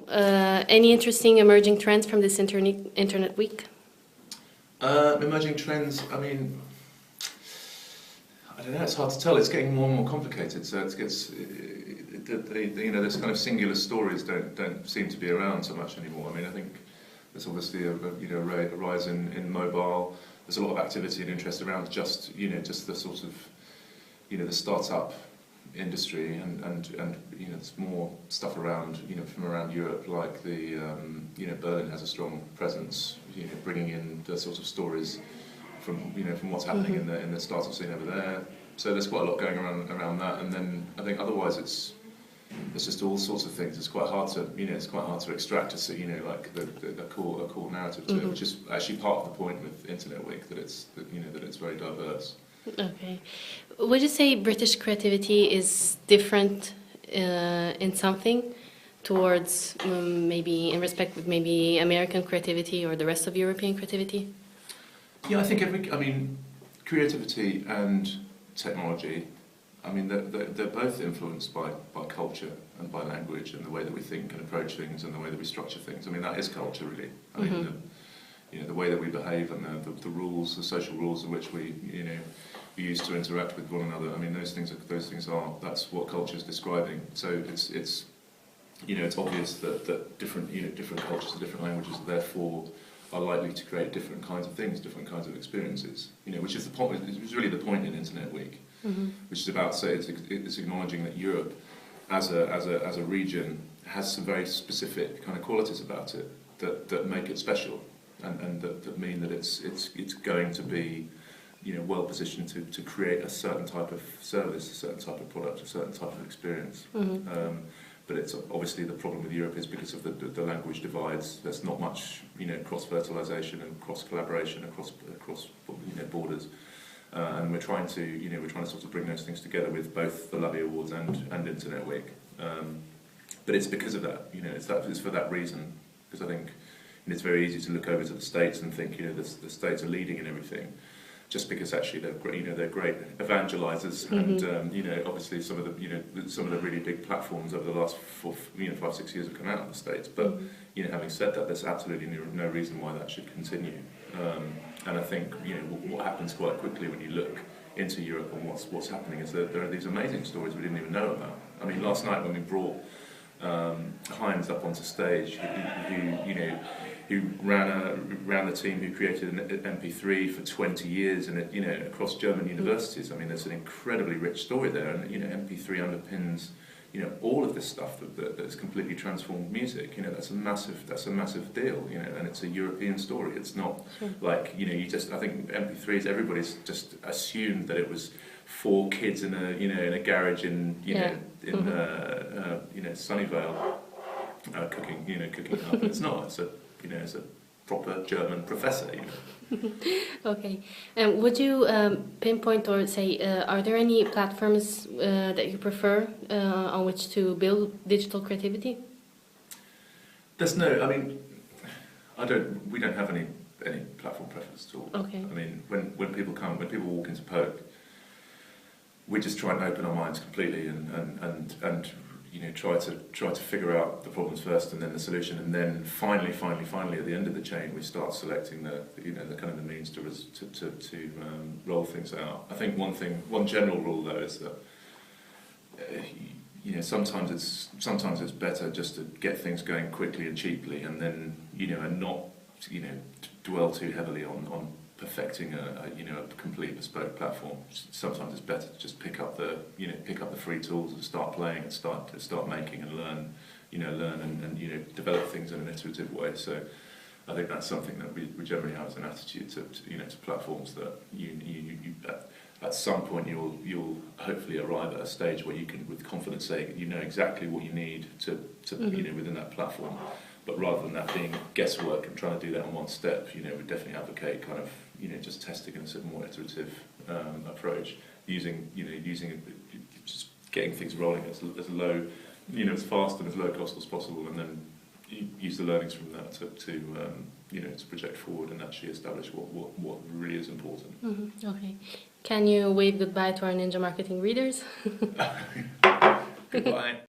any interesting emerging trends from this Internet Week? Emerging trends, I mean, I don't know, it's hard to tell. It's getting more and more complicated, so it gets, you know, this kind of singular stories don't seem to be around so much anymore. I mean, I think there's obviously a rise in mobile. There's a lot of activity and interest around just the sort of, you know, the startup industry, and you know, there's more stuff around, you know, from around Europe, like the you know, Berlin has a strong presence, you know, bringing in the sort of stories from, you know, from what's happening in the startup scene over there. So there's quite a lot going around that, and then I think otherwise it's just all sorts of things. It's quite hard to, you know, extract a, you know, like a core narrative to it, which is actually part of the point with Internet Week, that it's very diverse. Okay. Would you say British creativity is different in something towards maybe in respect with maybe American creativity or the rest of European creativity? Yeah, I think creativity and technology, I mean, they're both influenced by culture and by language and the way that we think and approach things and the way that we structure things. I mean, that is culture, really. I mean, you know, the way that we behave and the rules, the social rules in which we, you know, we use to interact with one another. I mean, those things are that's what culture is describing. So it's you know, it's obvious that different cultures and different languages therefore are likely to create different kinds of things, different kinds of experiences. You know, which is the point. It's really the point in Internet Week, which is about, say, it's acknowledging that Europe as a region has some very specific kind of qualities about it that make it special. And that mean that it's going to be, you know, well positioned to create a certain type of service, a certain type of product, a certain type of experience. But it's obviously the problem with Europe is because of the language divides. There's not much, you know, cross fertilization and cross collaboration across you know, borders. And we're trying to sort of bring those things together with both the Lovie Awards and Internet Week. But it's because of that, you know, it's for that reason, because I think. And it's very easy to look over to the States and think, you know, the States are leading in everything, just because actually they're great, you know, they're great evangelizers, and you know, obviously some of the really big platforms over the last 5-6 years have come out of the States. But you know, having said that, there's absolutely no reason why that should continue. And I think, you know, what happens quite quickly when you look into Europe and what's happening is that there are these amazing stories we didn't even know about. I mean, last night when we brought Heinz up onto stage, who ran the team who created an MP3 for 20 years and you know, across German universities. I mean, there's an incredibly rich story there, and you know, MP3 underpins, you know, all of this stuff that's completely transformed music. You know, that's a massive deal. You know, and it's a European story. It's not like, you know, I think MP3s, everybody's just assumed that it was 4 kids in a garage in Sunnyvale cooking up. It's not. It's a proper German professor. You know. Okay. And would you pinpoint or say, are there any platforms that you prefer on which to build digital creativity? There's no. I mean, we don't have any platform preference at all. Okay. I mean, when people walk into Poke, we just try and open our minds completely and you know, try to figure out the problems first and then the solution, and then finally at the end of the chain we start selecting the kind of the means to roll things out. I think one general rule though is that you know, sometimes it's better just to get things going quickly and cheaply, and then, you know, and not, you know, dwell too heavily on perfecting a complete bespoke platform. Sometimes it's better to just pick up the free tools and start playing and start making and learn and you know, develop things in an iterative way. So I think that's something that we generally have as an attitude to platforms, that you at some point you'll hopefully arrive at a stage where you can with confidence say you know exactly what you need to you know, within that platform. But rather than that being guesswork and trying to do that in one step, you know, we definitely advocate kind of, you know, just testing in a sort of more iterative approach, using just getting things rolling as low, you know, as fast and as low cost as possible, and then use the learnings from that to project forward and actually establish what really is important. Okay. Can you wave goodbye to our Ninja Marketing readers? Goodbye.